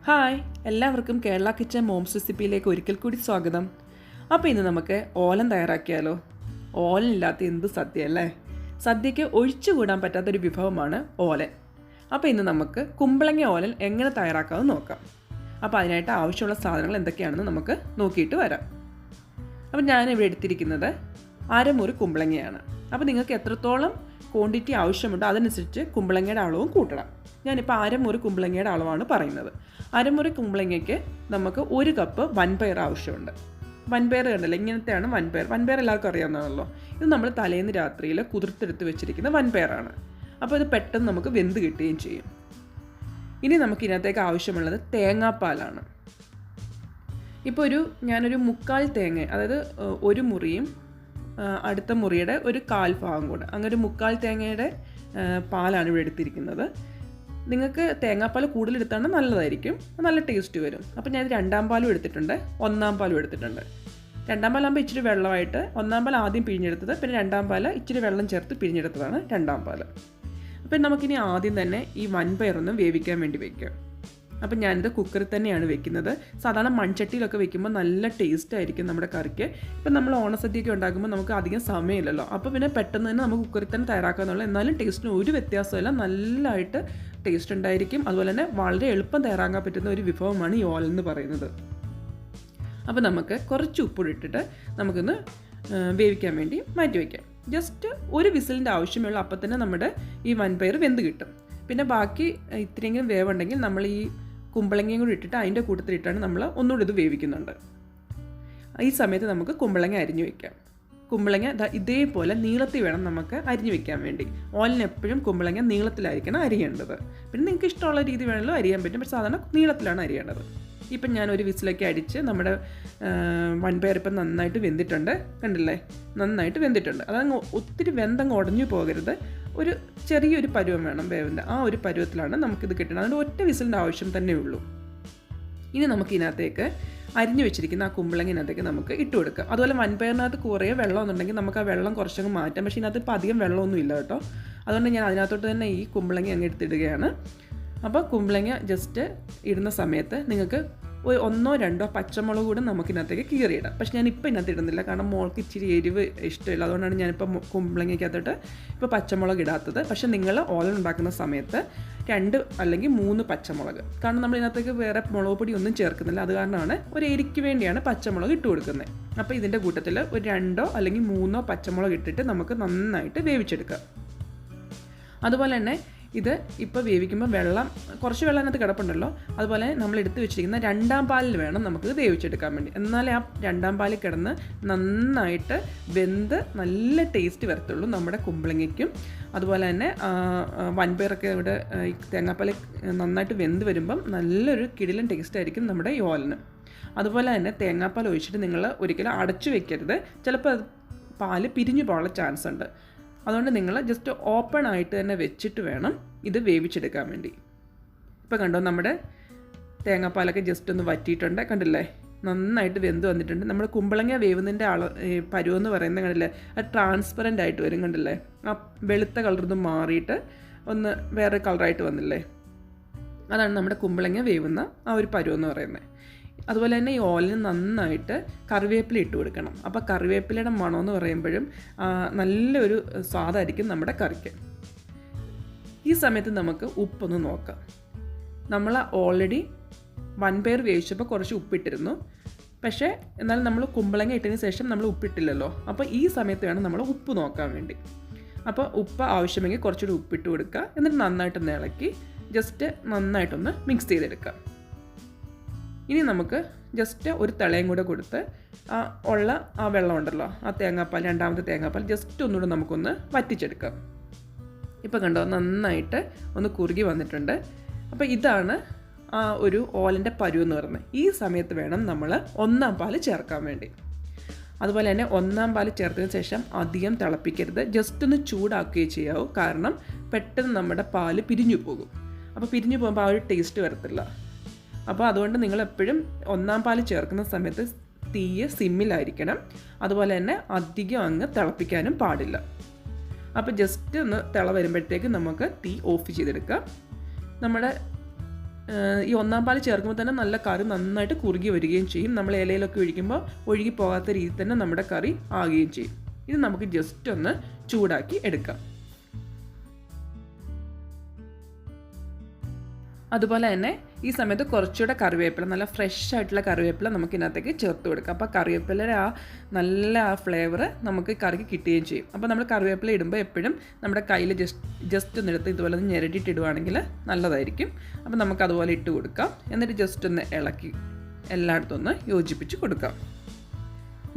Hi, എല്ലാവർക്കും Kerala kitchen moms റെസിപ്പിയിലേക്ക് ഒരിക്കൽ കൂടി സ്വാഗതം. അപ്പോൾ ഇന്ന് നമുക്ക് ഓലൻ തയ്യാറാക്കിയാലോ? ഓലനില്ലാത്ത എന്ത് സദ്യ അല്ലേ? സദ്യയ്ക്ക് ഒഴിച്ചുകൂടാൻ പറ്റാത്തൊരു വിഭവമാണ് ഓലൻ. അപ്പോൾ ഇന്ന് നമുക്ക് കുമ്പളങ്ങ ഓലൻ എങ്ങനെ തയ്യാറാക്കാമെന്ന് നോക്കാം. അപ്പോൾ അതിനായിട്ട് ആവശ്യമുള്ള സാധനങ്ങൾ എന്തൊക്കെയാണെന്ന് നമുക്ക് നോക്കിയിട്ട് വരാം. അപ്പോൾ ഞാനിവിടെ എടുത്തിരിക്കുന്നത് അരമുറി കുമ്പളങ്ങയാണ്. അപ്പോൾ നിങ്ങൾക്ക് എത്രത്തോളം ക്വാണ്ടിറ്റി ആവശ്യമുണ്ടോ അതനുസരിച്ച് കുമ്പളങ്ങയുടെ അളവും കൂട്ടണം. ഞാനിപ്പോൾ അരമുറി കുമ്പളങ്ങയുടെ അളവാണ് പറയുന്നത്. അരമുറി കുമ്പളങ്ങയ്ക്ക് നമുക്ക് 1 കപ്പ് വൻപയർ ആവശ്യമുണ്ട്. വൻപയർ കണ്ടല്ലോ, ഇങ്ങനത്തെയാണ് വൻപയർ. വൻപയർ എല്ലാവർക്കും അറിയാവുന്നതാണല്ലോ. ഇത് നമ്മൾ തലേന്ന് രാത്രിയിൽ കുതിർത്തെടുത്ത് വെച്ചിരിക്കുന്ന വൻപയറാണ്. അപ്പോൾ ഇത് പെട്ടെന്ന് നമുക്ക് വെന്ത് കിട്ടുകയും ചെയ്യും. ഇനി നമുക്ക് ഇതിനകത്തേക്ക് ആവശ്യമുള്ളത് തേങ്ങാപ്പാലാണ്. ഇപ്പോൾ ഞാനൊരു 1/4 തേങ്ങ, അതായത് ഒരു മുറിയും അടുത്ത മുറിയുടെ ഒരു 1/4 ഭാഗം കൂടെ, അങ്ങനെ ഒരു 1/4 തേങ്ങയുടെ പാലാണ് ഇവിടെ എടുത്തിരിക്കുന്നത്. നിങ്ങൾക്ക് തേങ്ങാപ്പാൽ കൂടുതലെടുത്താണ് നല്ലതായിരിക്കും, നല്ല ടേസ്റ്റ് വരും. അപ്പോൾ ഞാൻ 2ാം പാലും എടുത്തിട്ടുണ്ട്, 1ാം പാലും എടുത്തിട്ടുണ്ട്. 2ാം പാലാകുമ്പോൾ ഇച്ചിരി വെള്ളമായിട്ട് 1ാം പാൽ ആദ്യം പിഴിഞ്ഞെടുത്തത്, പിന്നെ 2ാം പാൽ ഇച്ചിരി വെള്ളം ചേർത്ത് പിഴിഞ്ഞെടുത്തതാണ് 2ാം പാൽ. അപ്പം നമുക്കിനി ആദ്യം തന്നെ ഈ വൻപയറൊന്ന് വേവിക്കാൻ വേണ്ടി വയ്ക്കാം. അപ്പം ഞാനിത് കുക്കറിൽ തന്നെയാണ് വെക്കുന്നത്. സാധാരണ മൺചട്ടിയിലൊക്കെ വെക്കുമ്പോൾ നല്ല ടേസ്റ്റ് ആയിരിക്കും നമ്മുടെ കറിക്ക്. ഇപ്പം നമ്മൾ ഓണസദ്യയൊക്കെ ഉണ്ടാക്കുമ്പോൾ നമുക്ക് അധികം സമയമില്ലല്ലോ, അപ്പോൾ പിന്നെ പെട്ടെന്ന് തന്നെ നമുക്ക് കുക്കറിൽ തന്നെ തയ്യാറാക്കാമെന്നുള്ള, എന്നാലും ടേസ്റ്റിന് ഒരു വ്യത്യാസമില്ല, നല്ലതായിട്ട് ടേസ്റ്റ് ഉണ്ടായിരിക്കും. അതുപോലെ തന്നെ വളരെ എളുപ്പം തയ്യാറാക്കാൻ പറ്റുന്ന ഒരു വിഭവമാണ് ഈ ഓലൻ എന്ന് പറയുന്നത്. അപ്പോൾ നമുക്ക് കുറച്ച് ഉപ്പിട്ടിട്ട് നമുക്കൊന്ന് വേവിക്കാൻ വേണ്ടി മാറ്റി വയ്ക്കാം. ജസ്റ്റ് ഒരു വിസിലിൻ്റെ ആവശ്യമേ ഉള്ളൂ. അപ്പോൾ തന്നെ നമ്മുടെ ഈ വൻപയർ വെന്ത് കിട്ടും. പിന്നെ ബാക്കി ഇത്രയെങ്കിലും വേവുണ്ടെങ്കിൽ നമ്മൾ ഈ കുമ്പളങ്ങയും കൂടി ഇട്ടിട്ട് അതിൻ്റെ കൂട്ടത്തിലിട്ടാണ് നമ്മൾ ഒന്നുകൂടി ഇത് വേവിക്കുന്നുണ്ട്. ഈ സമയത്ത് നമുക്ക് കുമ്പളങ്ങ അരിഞ്ഞു വയ്ക്കാം. കുമ്പളങ്ങ ഇതേപോലെ നീളത്തിൽ വേണം നമുക്ക് അരിഞ്ഞു വെക്കാൻ വേണ്ടി. ഓലിന് എപ്പോഴും കുമ്പളങ്ങ നീളത്തിലായിരിക്കണം അരിയേണ്ടത്. പിന്നെ നിങ്ങൾക്ക് ഇഷ്ടമുള്ള രീതി വേണമെങ്കിലും അരിയാൻ പറ്റും, പക്ഷേ സാധാരണ നീളത്തിലാണ് അരിയേണ്ടത്. ഇപ്പം ഞാനൊരു വിസിലൊക്കെ അടിച്ച് നമ്മുടെ വൻപയർ ഇപ്പം നന്നായിട്ട് വെന്തിട്ടുണ്ട്, കണ്ടില്ലേ? നന്നായിട്ട് വെന്തിട്ടുണ്ട്. അതങ്ങ് ഒത്തിരി വെന്തങ്ങ് ഉടഞ്ഞു പോകരുത്, ഒരു ചെറിയൊരു പരുവം വേണം വേവിൻ്റെ. ആ ഒരു പരുവത്തിലാണ് നമുക്കിത് കിട്ടുന്നത്. അതുകൊണ്ട് ഒറ്റ വിസിലിൻ്റെ ആവശ്യം തന്നെ ഉള്ളൂ. ഇനി നമുക്ക് ഇതിനകത്തേക്ക് അരിഞ്ഞു വെച്ചിരിക്കുന്ന ആ കുമ്പളങ്ങിനകത്തേക്ക് നമുക്ക് ഇട്ട് കൊടുക്കാം. അതുപോലെ വൻപയറിനകത്ത് കുറേ വെള്ളം എന്നുണ്ടെങ്കിൽ നമുക്ക് ആ വെള്ളം കുറച്ചങ്ങ് മാറ്റാം. പക്ഷേ ഇതിനകത്ത് ഇപ്പോൾ അധികം വെള്ളമൊന്നും ഇല്ല കേട്ടോ. അതുകൊണ്ട് ഞാൻ അതിനകത്തോട്ട് തന്നെ ഈ കുമ്പളങ്ങ അങ്ങ് എടുത്തിടുകയാണ്. അപ്പോൾ കുമ്പളങ്ങ ജസ്റ്റ് ഇടുന്ന സമയത്ത് നിങ്ങൾക്ക് 1 or 2 പച്ചമുളക് കൂടെ നമുക്കിനകത്തേക്ക് കീറിയിടാം. പക്ഷേ ഞാനിപ്പോൾ ഇതിനകത്ത് ഇടുന്നില്ല, കാരണം മോൾക്ക് ഇച്ചിരി എരിവ് ഇഷ്ടമില്ല. അതുകൊണ്ടാണ് ഞാനിപ്പോൾ കുമ്പളങ്ങയ്ക്കകത്തോട്ട് ഇപ്പോൾ പച്ചമുളക് ഇടാത്തത്. പക്ഷേ നിങ്ങൾ ഓലൻ ഉണ്ടാക്കുന്ന സമയത്ത് 2 അല്ലെങ്കിൽ 3 പച്ചമുളക്, കാരണം നമ്മൾ ഇതിനകത്തേക്ക് വേറെ മുളക് പൊടി ഒന്നും ചേർക്കുന്നില്ല. അത് കാരണമാണ് ഒരു എരിക്ക് വേണ്ടിയാണ് പച്ചമുളക് ഇട്ട് കൊടുക്കുന്നത്. അപ്പോൾ ഇതിൻ്റെ കൂട്ടത്തിൽ ഒരു 2 അല്ലെങ്കിൽ 3 പച്ചമുളക് ഇട്ടിട്ട് നമുക്ക് നന്നായിട്ട് വേവിച്ചെടുക്കാം. അതുപോലെ തന്നെ ഇത് ഇപ്പോൾ വേവിക്കുമ്പോൾ കുറച്ച് വെള്ളം അതിനകത്ത് കിടപ്പുണ്ടല്ലോ. അതുപോലെ നമ്മൾ എടുത്ത് വെച്ചിരിക്കുന്ന 2ാം പാലിൽ വേണം നമുക്ക് വേവിച്ചെടുക്കാൻ വേണ്ടി. എന്നാലേ ആ 2ാം പാലിൽ കിടന്ന് നന്നായിട്ട് വെന്ത് നല്ല ടേസ്റ്റ് വരത്തുള്ളൂ നമ്മുടെ കുമ്പളങ്ങയ്ക്കും. അതുപോലെ തന്നെ വൻപയറൊക്കെ ഇവിടെ തേങ്ങാപ്പാൽ നന്നായിട്ട് വെന്ത് വരുമ്പം നല്ലൊരു കിടിലൻ ടേസ്റ്റ് ആയിരിക്കും നമ്മുടെ ഈ ഓലന്. അതുപോലെ തന്നെ തേങ്ങാപ്പാൽ ഒഴിച്ചിട്ട് നിങ്ങൾ ഒരിക്കലും അടച്ചു വെക്കരുത്, ചിലപ്പോൾ അത് പാല് പിരിഞ്ഞു പോകാനുള്ള ചാൻസ് ഉണ്ട്. അതുകൊണ്ട് നിങ്ങൾ ജസ്റ്റ് ഓപ്പൺ ആയിട്ട് തന്നെ വെച്ചിട്ട് വേണം ഇത് വേവിച്ചെടുക്കാൻ വേണ്ടി. ഇപ്പോൾ കണ്ടോ, നമ്മുടെ തേങ്ങാപ്പാലൊക്കെ ജസ്റ്റ് ഒന്ന് വറ്റിയിട്ടുണ്ട്, കണ്ടില്ലേ? നന്നായിട്ട് വെന്ത് വന്നിട്ടുണ്ട്. നമ്മുടെ കുമ്പളങ്ങ വേവുന്നതിൻ്റെ പരുവെന്ന് പറയുന്നത് കണ്ടില്ലേ, അത് ട്രാൻസ്പെറൻ്റ് ആയിട്ട് വരും, കണ്ടില്ലേ? ആ വെളുത്ത കളറൊന്നും മാറിയിട്ട് ഒന്ന് വേറെ കളറായിട്ട് വന്നില്ലേ? അതാണ് നമ്മുടെ കുമ്പളങ്ങ വേവുന്ന ആ ഒരു പരുവെന്ന് പറയുന്നത്. അതുപോലെ തന്നെ ഈ ഓലിന് നന്നായിട്ട് കറിവേപ്പില ഇട്ട് കൊടുക്കണം. അപ്പോൾ കറിവേപ്പിലയുടെ മണമെന്ന് പറയുമ്പോഴും നല്ലൊരു സ്വാദായിരിക്കും നമ്മുടെ കറിക്ക്. ഈ സമയത്ത് നമുക്ക് ഉപ്പൊന്ന് നോക്കാം. നമ്മൾ ഓൾറെഡി വൻപയർ വേവിച്ചപ്പോൾ കുറച്ച് ഉപ്പിട്ടിരുന്നു, പക്ഷേ എന്നാലും നമ്മൾ കുമ്പളങ്ങ ഇട്ടതിന് ശേഷം നമ്മൾ ഉപ്പിട്ടില്ലല്ലോ. അപ്പോൾ ഈ സമയത്ത് വേണം നമ്മൾ ഉപ്പ് നോക്കാൻ വേണ്ടി. അപ്പോൾ ഉപ്പ് ആവശ്യമെങ്കിൽ കുറച്ചുകൂടി ഉപ്പിട്ട് കൊടുക്കുക. എന്നിട്ട് നന്നായിട്ടൊന്ന് ഇളക്കി ജസ്റ്റ് നന്നായിട്ടൊന്ന് മിക്സ് ചെയ്തെടുക്കാം. ഇനി നമുക്ക് ജസ്റ്റ് ഒരു തിളയും കൂടെ കൊടുത്ത് ആ വെള്ളം ഉണ്ടല്ലോ, ആ തേങ്ങാപ്പാൽ, 2ാമത്തെ തേങ്ങാപ്പാൽ ജസ്റ്റ് ഒന്നുകൂടെ നമുക്കൊന്ന് വറ്റിച്ചെടുക്കാം. ഇപ്പോൾ കണ്ടോ, നന്നായിട്ട് ഒന്ന് കുറുകി വന്നിട്ടുണ്ട്. അപ്പോൾ ഇതാണ് ആ ഒരു ഓലൻ്റെ പരുവെന്ന് പറയുന്നത്. ഈ സമയത്ത് വേണം നമ്മൾ 1ാം പാൽ ചേർക്കാൻ വേണ്ടി. അതുപോലെ തന്നെ 1ാം പാൽ ചേർത്തതിന് ശേഷം അധികം തിളപ്പിക്കരുത്, ജസ്റ്റ് ഒന്ന് ചൂടാക്കുകയും ചെയ്യാവൂ. കാരണം പെട്ടെന്ന് നമ്മുടെ പാല് പിരിഞ്ഞു പോകും. അപ്പോൾ പിരിഞ്ഞു പോകുമ്പോൾ ആ ഒരു ടേസ്റ്റ് വരത്തില്ല. അപ്പോൾ അതുകൊണ്ട് നിങ്ങൾ എപ്പോഴും 1ാം പാൽ ചേർക്കുന്ന സമയത്ത് തീയ് സിമ്മിലായിരിക്കണം. അതുപോലെ തന്നെ അധികം അങ്ങ് തിളപ്പിക്കാനും പാടില്ല. അപ്പോൾ ജസ്റ്റ് ഒന്ന് തിള വരുമ്പോഴത്തേക്ക് നമുക്ക് തീ ഓഫ് ചെയ്തെടുക്കാം. നമ്മുടെ ഈ ഒന്നാം പാൽ ചേർക്കുമ്പോൾ തന്നെ നല്ല കറി നന്നായിട്ട് കുറുകി വരികയും ചെയ്യും. നമ്മൾ ഇലയിലൊക്കെ ഒഴിക്കുമ്പോൾ ഒഴുകി പോകാത്ത രീതിയിൽ തന്നെ നമ്മുടെ കറി ആകുകയും ചെയ്യും. ഇത് നമുക്ക് ജസ്റ്റ് ഒന്ന് ചൂടാക്കി എടുക്കാം. അതുപോലെ തന്നെ ഈ സമയത്ത് കുറച്ചുകൂടെ കറിവേപ്പില, നല്ല ഫ്രഷ് ആയിട്ടുള്ള കറിവേപ്പില നമുക്ക് ഇതിനകത്തേക്ക് ചേർത്ത് കൊടുക്കാം. അപ്പോൾ കറിവേപ്പിലയുടെ നല്ല ഫ്ലേവർ നമുക്ക് കറിക്ക് കിട്ടുകയും ചെയ്യും. അപ്പോൾ നമ്മൾ കറിവേപ്പില ഇടുമ്പോൾ എപ്പോഴും നമ്മുടെ കയ്യിൽ ജസ്റ്റ് ഒന്ന് എടുത്ത് ഇതുപോലെ ഒന്ന് ഞെരടിയിട്ട് ഇടുവാണെങ്കിൽ നല്ലതായിരിക്കും. അപ്പോൾ നമുക്ക് അതുപോലെ ഇട്ട് കൊടുക്കാം. എന്നിട്ട് ജസ്റ്റ് ഒന്ന് ഇളക്കി എല്ലായിടത്തും ഒന്ന് യോജിപ്പിച്ച് കൊടുക്കാം.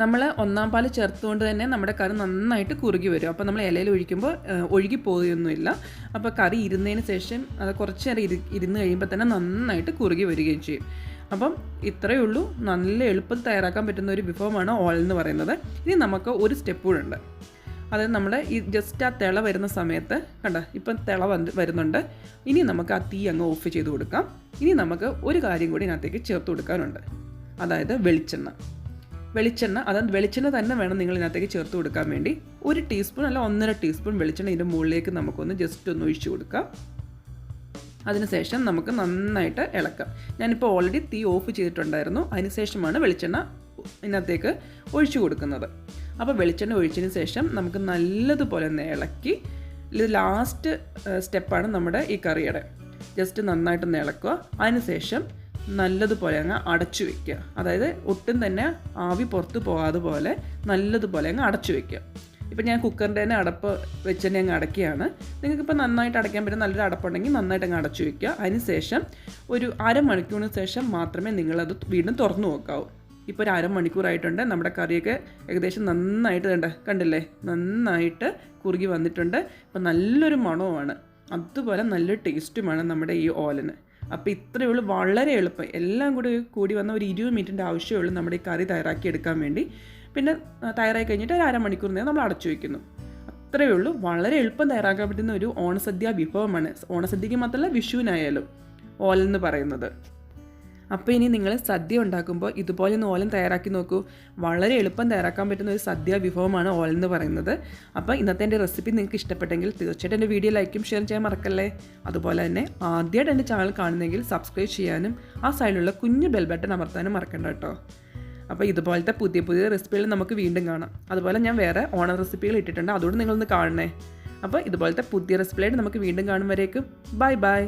നമ്മൾ ഒന്നാം പാൽ ചേർത്തുകൊണ്ട് തന്നെ നമ്മുടെ കറി നന്നായിട്ട് കുറുകി വരും. അപ്പോൾ നമ്മൾ ഇലയിൽ ഒഴിക്കുമ്പോൾ ഒഴുകി പോകുകയൊന്നുമില്ല. അപ്പോൾ കറി ഇരുന്നതിന് ശേഷം അത് കുറച്ച് നേരം ഇരുന്ന് കഴിയുമ്പോൾ തന്നെ നന്നായിട്ട് കുറുകി വരികയും ചെയ്യും. അപ്പം ഇത്രയേ ഉള്ളൂ. നല്ല എളുപ്പത്തിൽ തയ്യാറാക്കാൻ പറ്റുന്ന ഒരു വിഭവമാണ് ഓലൻ എന്ന് പറയുന്നത്. ഇനി നമുക്ക് ഒരു സ്റ്റെപ്പ് കൂടെ ഉണ്ട്. അതായത് നമ്മുടെ ഈ ജസ്റ്റ് ആ തിള വരുന്ന സമയത്ത് കണ്ട ഇപ്പം തിള വരുന്നുണ്ട്. ഇനി നമുക്ക് ആ തീ അങ്ങ് ഓഫ് ചെയ്ത് കൊടുക്കാം. ഇനി നമുക്ക് ഒരു കാര്യം കൂടി ഇതിനകത്തേക്ക് ചേർത്ത് കൊടുക്കാനുണ്ട്. അതായത് വെളിച്ചെണ്ണ. അതായത് വെളിച്ചെണ്ണ തന്നെ വേണം നിങ്ങൾ ഇതിനകത്തേക്ക് ചേർത്ത് കൊടുക്കാൻ വേണ്ടി. 1 ടീസ്പൂൺ അല്ല 1.5 ടീസ്പൂൺ വെളിച്ചെണ്ണ ഇതിൻ്റെ മുകളിലേക്ക് നമുക്കൊന്ന് ജസ്റ്റ് ഒന്ന് ഒഴിച്ചു കൊടുക്കാം. അതിനുശേഷം നമുക്ക് നന്നായിട്ട് ഇളക്കാം. ഞാനിപ്പോൾ ഓൾറെഡി തീ ഓഫ് ചെയ്തിട്ടുണ്ടായിരുന്നു. അതിനുശേഷമാണ് വെളിച്ചെണ്ണ ഇതിനകത്തേക്ക് ഒഴിച്ചു കൊടുക്കുന്നത്. അപ്പോൾ വെളിച്ചെണ്ണ ഒഴിച്ചതിന് ശേഷം നമുക്ക് നല്ലതുപോലെ ഒന്ന് ഇളക്കി, ഇത് ലാസ്റ്റ് സ്റ്റെപ്പാണ് നമ്മുടെ ഈ കറിയുടെ. ജസ്റ്റ് നന്നായിട്ടൊന്ന് ഇളക്കുക. അതിനുശേഷം നല്ലതുപോലെ അങ്ങ് അടച്ചു വയ്ക്കുക. അതായത് ഒട്ടും തന്നെ ആവി പുറത്ത് പോകാതെ പോലെ നല്ലതുപോലെ അങ്ങ് അടച്ചു വയ്ക്കുക. ഇപ്പം ഞാൻ കുക്കറിൻ്റെ തന്നെ അടപ്പ് വെച്ച് തന്നെ അങ്ങ് അടയ്ക്കുകയാണ്. നിങ്ങൾക്കിപ്പോൾ നന്നായിട്ട് അടയ്ക്കാൻ പറ്റും നല്ലൊരു അടപ്പുണ്ടെങ്കിൽ നന്നായിട്ട് അങ്ങ് അടച്ചു വയ്ക്കുക. അതിനുശേഷം ഒരു അരമണിക്കൂറിന് ശേഷം മാത്രമേ നിങ്ങളത് വീണ്ടും തുറന്നു നോക്കാവൂ. ഇപ്പോൾ ഒരു അരമണിക്കൂറായിട്ടുണ്ട്. നമ്മുടെ കറിയൊക്കെ ഏകദേശം നന്നായിട്ട് കണ്ടില്ലേ, നന്നായിട്ട് കുറുകി വന്നിട്ടുണ്ട്. ഇപ്പം നല്ലൊരു മണവുമാണ്, അതുപോലെ നല്ലൊരു ടേസ്റ്റുമാണ് നമ്മുടെ ഈ ഓലന്. അപ്പോൾ ഇത്രയേ ഉള്ളൂ, വളരെ എളുപ്പം. എല്ലാം കൂടി വന്ന ഒരു 20 മിനിറ്റിൻ്റെ ആവശ്യമേ ഉള്ളൂ നമ്മുടെ ഈ കറി തയ്യാറാക്കി എടുക്കാൻ വേണ്ടി. പിന്നെ തയ്യാറായി കഴിഞ്ഞിട്ട് ഒരു അരമണിക്കൂർ നേരം നമ്മൾ അടച്ചു വയ്ക്കുന്നു. അത്രയേ ഉള്ളൂ. വളരെ എളുപ്പം തയ്യാറാക്കാൻ പറ്റുന്ന ഒരു ഓണസദ്യ വിഭവമാണ്. ഓണസദ്യക്ക് മാത്രമല്ല വിഷുവിനായാലും ഓലൻ എന്ന് പറയുന്നത്. അപ്പോൾ ഇനി നിങ്ങൾ സദ്യ ഉണ്ടാക്കുമ്പോൾ ഇതുപോലെ ഒന്ന് ഓലൻ തയ്യാറാക്കി നോക്കൂ. വളരെ എളുപ്പം തയ്യാറാക്കാൻ പറ്റുന്ന ഒരു സദ്യ വിഭവമാണ് ഓലൻ എന്ന് പറയുന്നത്. അപ്പോൾ ഇന്നത്തെ എൻ്റെ റെസിപ്പി നിങ്ങൾക്ക് ഇഷ്ടപ്പെട്ടെങ്കിൽ തീർച്ചയായിട്ടും എൻ്റെ വീഡിയോ ലൈക്കും ഷെയർ ചെയ്യാൻ മറക്കല്ലേ. അതുപോലെ തന്നെ ആദ്യമായിട്ട് എൻ്റെ ചാനൽ കാണുന്നെങ്കിൽ സബ്സ്ക്രൈബ് ചെയ്യാനും ആ സൈഡിലുള്ള കുഞ്ഞു ബെൽ ബട്ടൺ അമർത്താനും മറക്കണ്ട കേട്ടോ. അപ്പോൾ ഇതുപോലത്തെ പുതിയ റെസിപ്പികൾ നമുക്ക് വീണ്ടും കാണാം. അതുപോലെ ഞാൻ വേറെ ഓണം റെസിപ്പികൾ ഇട്ടിട്ടുണ്ട്, അതുകൊണ്ട് നിങ്ങളൊന്ന് കാണണേ. അപ്പോൾ ഇതുപോലത്തെ പുതിയ റെസിപ്പിയായിട്ട് നമുക്ക് വീണ്ടും കാണും വരേക്കും ബൈ.